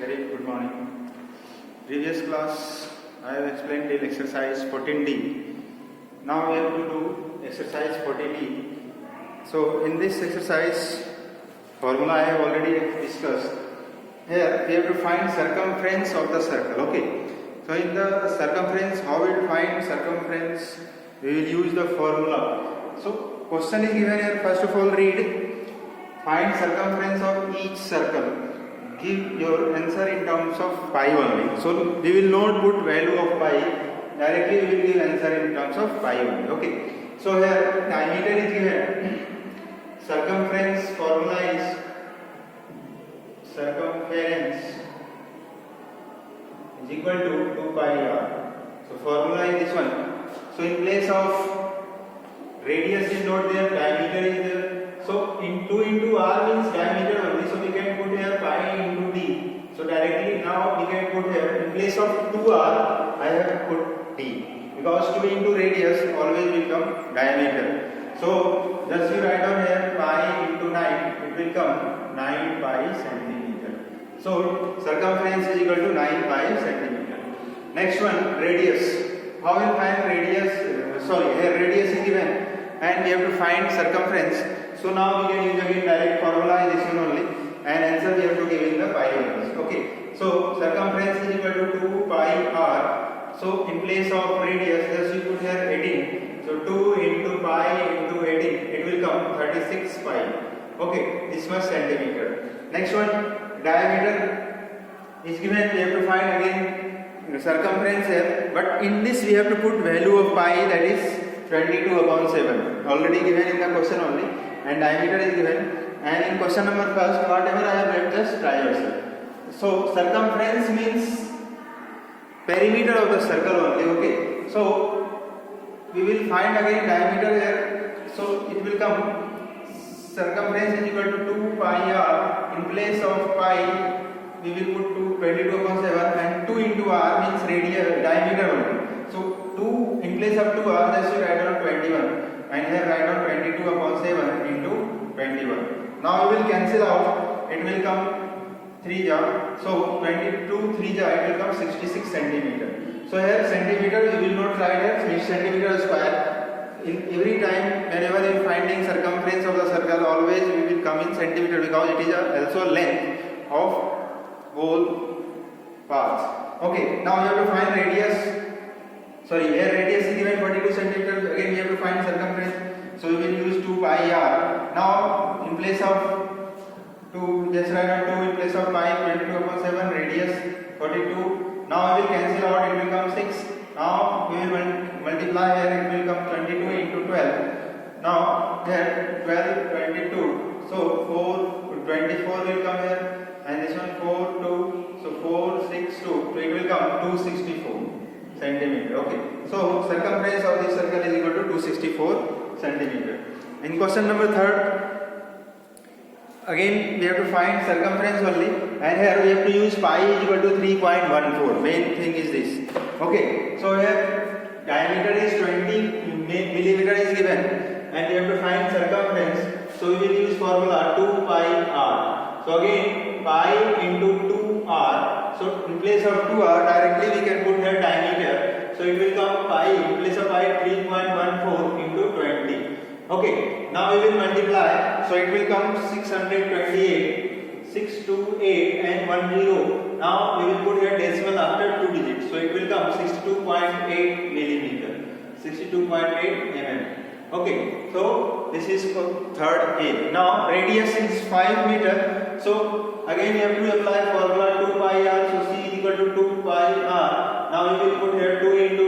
very good morning. Previous class I have explained till exercise 14D. Now we have to do exercise 14E. So in this exercise, formula I have already discussed. Here we have to find circumference of the circle. Okay. So in the circumference, how we will find circumference? We will use the formula. So question is given here. First of all, read. Find circumference of each circle. Give your answer in terms of pi only. So we will not put value of pi. Directly we will give answer in terms of pi only. Okay. So here diameter is given. Circumference formula is circumference is equal to 2 pi r. So formula is this one. So in place of radius is not there, diameter is there. So in 2 into r means diameter only. So we can put here pi into d. So directly now we can put here in place of 2r I have put d, because 2 into radius always will come diameter. So just you write down here pi into 9, it will come 9 pi centimeter. So circumference is equal to 9 pi centimeter. Next one, radius. How will find radius? Here radius is given and we have to find circumference. So now we can use again direct formula is this one only, and answer we have to give in the pi values. Okay. So circumference is equal to 2 pi r. So in place of radius, just you put here 18. So 2 into pi into 18, it will come 36 pi. Okay, this much centimeter. Next one, diameter is given. We have to find again circumference here, but in this we have to put value of pi, that is 22/7. Already given in the question only, and diameter is given. And in question number first, whatever I have read, just try yourself. So circumference means perimeter of the circle only. Okay. So we will find again diameter here. So it will come circumference is equal to 2 pi r. In place of pi we will put 22/7, and 2 into r means radius, diameter only. So 2 in place of 2r, just you write down 21, and here write down 22/7 into 21. Now we will cancel out. It will come 3 jar. So 22 3 jar, it will come 66 centimeter. So here centimeter we will not write here centimeter square. In every time whenever you are finding circumference of the circle, always we will come in centimeter, because it is also length of whole parts. Okay. Now we have to find radius. Here radius is given 42 centimeters. Again we have to find circumference. So we will use 2 pi r. Now in place of 2, just write down 2 in place of pi, 22/7, radius 42. Now we will cancel out, it will come 6. Now we will multiply here, it will come 22 into 12. Now here 12, 22. So 24 will come here, and this one 4, 2. So 4, 6, 2. So it will come 264 centimeter. Okay. So circumference of this circle is equal to 264 centimeter. In question number 3rd, again we have to find circumference only, and here we have to use pi is equal to 3.14. Main thing is this. Okay. So here diameter is 20 millimeter is given, and we have to find circumference. So we will use formula 2 pi r. So again pi into 2r. So in place of 2r, directly we can put here diameter. So it will come pi, in place of pi 3.14 into 20. Okay. Now we will multiply. So it will come 628, 628 and 10. Now we will put here decimal after 2 digits. So it will come 62.8 millimeter, 62.8 mm. Okay. So this is for 3rd A. Now radius is 5 meter. So again we have to apply formula 2 pi r. So c is equal to 2 pi r. Now we will put here 2 into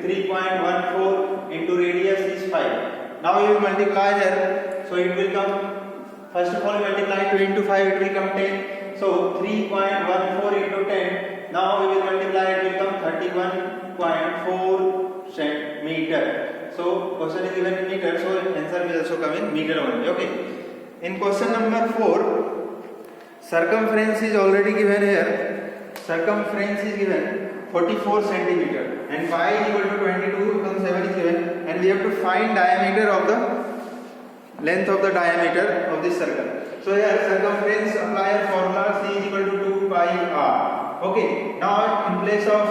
3.14 into radius is 5. Now we will multiply here. So it will come, first of all multiply 2 into 5, it will come 10. So 3.14 into 10. Now we will multiply, it will come 31.4 centimeter. So question is given in meter, so answer will also come in meter only. Okay. In question number 4, circumference is already given here. Circumference is given 44 centimeter, and pi is equal to 22/7 is given, and we have to find diameter of the length of the diameter of this circle. So here circumference, apply a formula, C is equal to 2 pi r. Okay, now in place of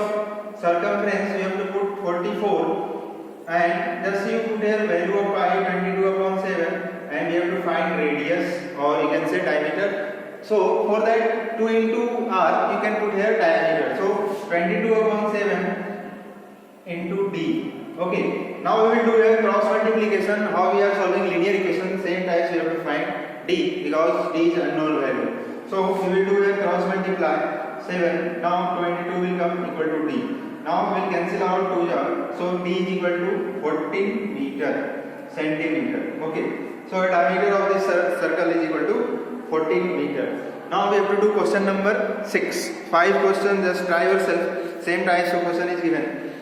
circumference we have to put 44, and just you put here value of pi 22 upon 7, and we have to find radius, or you can say diameter. So for that 2 into r you can put here diameter. So 22 upon 7 into d. Okay, now we will do a cross multiplication. How we are solving linear equation, same types we have to find d, because d is unknown value. So we will do a cross multiply 7. Now 22 will come equal to d. Now we will cancel out 2 here. So d is equal to 14 centimeter. Okay, so the diameter of this circle is equal to 14 meter. Now we have to do question number 6. 5 questions, just try yourself. Same types of question is given.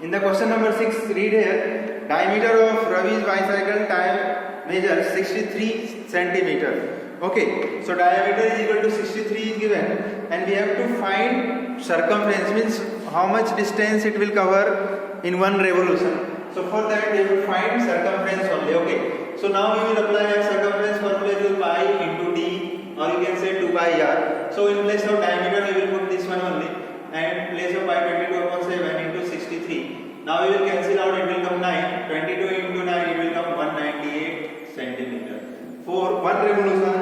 In the question number 6, read here, diameter of Ravi's bicycle tire measures 63 centimeter. Okay, so diameter is equal to 63 is given, and we have to find circumference, means how much distance it will cover in one revolution. So for that we have to find circumference only. Okay, so now we will apply a circumference formula to pi into d, or you can say 2 pi r. So in place of diameter we will put this one only, and in place of pi 22 upon 7 into 63. Now we will cancel out, it will come 9. 22 into 9, it will come 198 centimeter. For one revolution,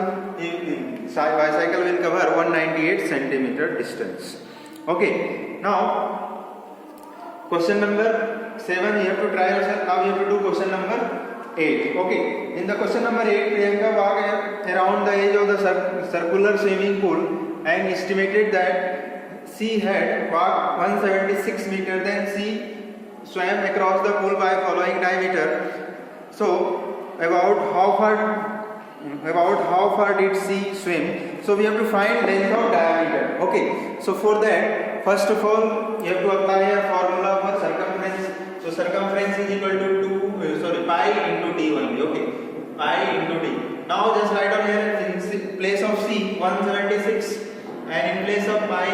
bicycle will cover 198 centimeter distance. Okay, now question number 7 you have to try yourself. Now you have to do question number 8. Okay, in the question number 8, Priyanka walked around the edge of the circular swimming pool and estimated that she had walked 176 meter. Then she swam across the pool by following diameter. So about how far did she swim? So we have to find length of diameter. Okay, so for that, first of all you have to apply a formula for circumference. So circumference is equal to pi into d only. Okay, pi into d. Now just write down here, in place of c 176, and in place of pi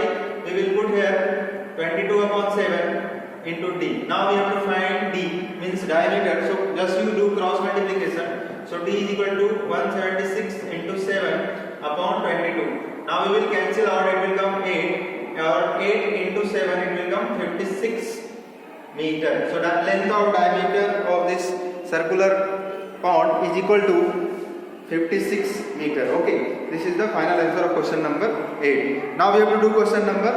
we will put here 22 upon 7 into d. Now we have to find d, means diameter. So just you do cross multiplication. So d is equal to 176 into 7 upon 22. Now we will cancel out, it will come 8, or 8 into 7 it will come 56 meter. So the length of diameter of this circular pond is equal to 56 meter. Okay, this is the final answer of question number 8. Now we have to do question number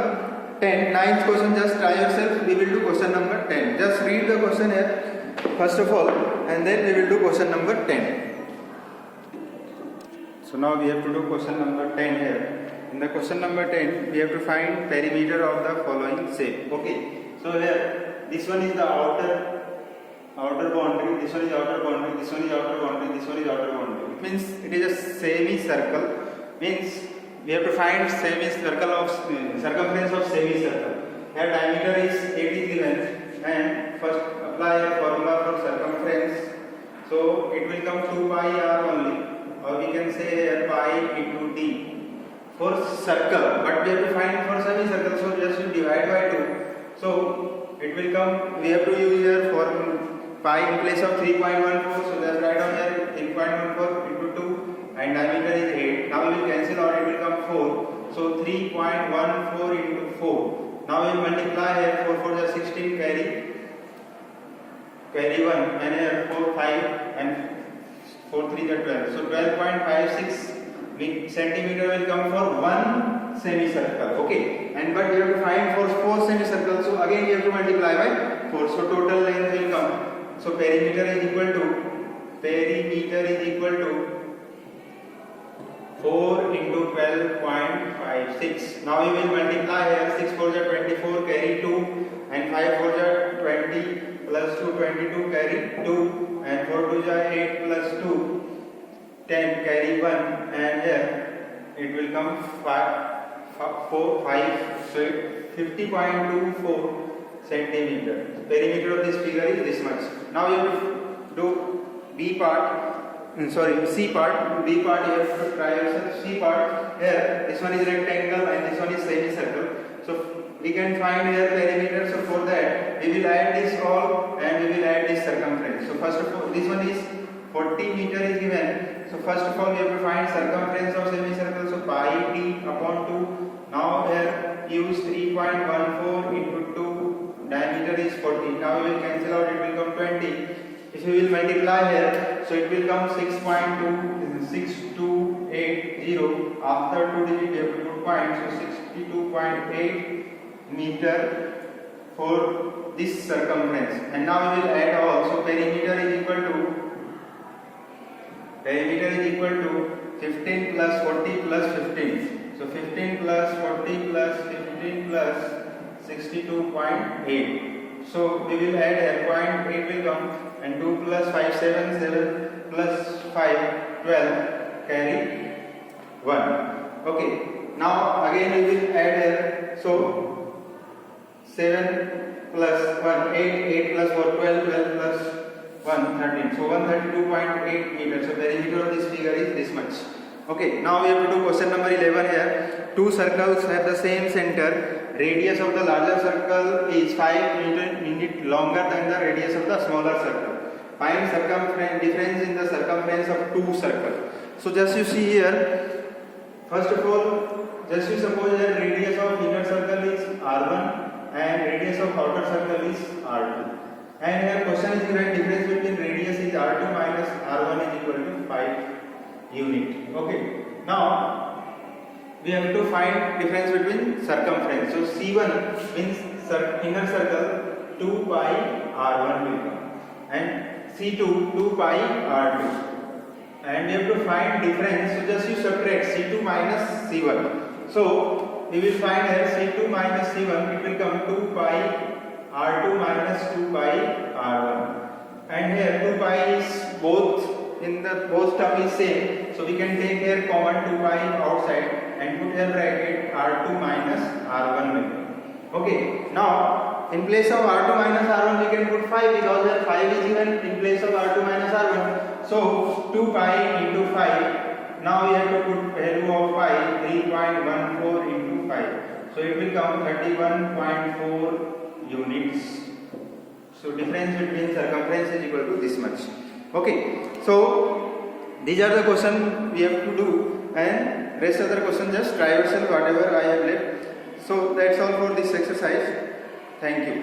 10. 9th question, just try yourself. We will do question number 10. Just read the question here first of all, and then we will do question number 10. So now we have to do question number 10 here. In the question number 10, we have to find perimeter of the following shape. Okay, so here this one is the outer boundary, this one is outer boundary, this one is outer boundary, this one is outer boundary. It means it is a semicircle. Means we have to find semicircle of circumference of semicircle. Here diameter is 80 given, and first apply a formula for circumference. So it will come 2 pi r only, or we can say here pi into d for circle, but we have to find for semicircle. So just you divide by 2. So it will come. We have to use here for pi in place of 3.14. So just write down here 3.14 into 2, and diameter is 8. Now we will cancel out, it will come 4. So 3.14 into 4. Now we will multiply here, 4 4 is 16, carry 1, and here 4 5, and 4 3 is 12. So 12.56 centimeter will come for one semicircle. Okay, and but we have to find for 4 semicircles. So again we have to multiply by 4. So total length will come. So perimeter is equal to 4 into 12.56. Now we will multiply here. 6 4 is 24, carry 2, and 5 4 is 20 plus 2, 22, carry 2, and 4 2 is 8 plus 2, 10, carry 1, and here it will come 5, so 50.24 centimeter. Perimeter of this figure is this much. Now you have to do C part. B part you have to try yourself. C part, here this one is rectangle and this one is semicircle. So we can find here perimeter. So for that we will add this all and we will add this circumference. So first of all, this one is 40 meter is given. So first of all we have to find circumference of semicircle. So pi d upon 2. Now here use 3.14 into 2. Diameter is 40. Now we will cancel out. It will come 20. If you will multiply here, so it will come 6.26280. After 2 digit we have to put point. So 62.8 meter for this circumference. And now we will add all. So perimeter is equal to 15 plus 40 plus 15. So 15 plus 40 plus 15 plus 62.8. So we will add here, 0.8 will come, and 2 plus 5 7, 7 plus 5 12, carry 1. Okay, now again we will add here. So 7 plus 1 8, 8 plus 4 12, 12 plus 1 13. So 132.8 meters. So perimeter of this figure is this much. Okay, now we have to do question number 11 here. Two circles have the same center. Radius of the larger circle is 5 unit longer than the radius of the smaller circle. Find difference in the circumference of two circles. So just you see here, first of all, just you suppose that radius of inner circle is R1 and radius of outer circle is R2. And here question is given, difference between radius is R2 minus R1 is equal to 5 unit. Okay. Now we have to find difference between circumference. So C1 means inner circle 2 pi R1 will come, and C2 2 pi R2. And we have to find difference. So just you subtract C2 minus C1. So we will find here C2 minus C1. It will come 2 pi R2 minus 2 pi R1. And here 2 pi is both term is same. So we can take here common 2 pi outside and put here bracket R2 minus R1 will. Okay. Now in place of R2 minus R1 we can put 5 because here 5 is given in place of R2 minus R1. So 2 pi into 5. Now we have to put value of pi 3.14 into 5. So it will come 31.4 units. So difference between circumference is equal to this much. Okay. So these are the questions we have to do, and rest other questions just try yourself whatever I have left. So that's all for this exercise. Thank you.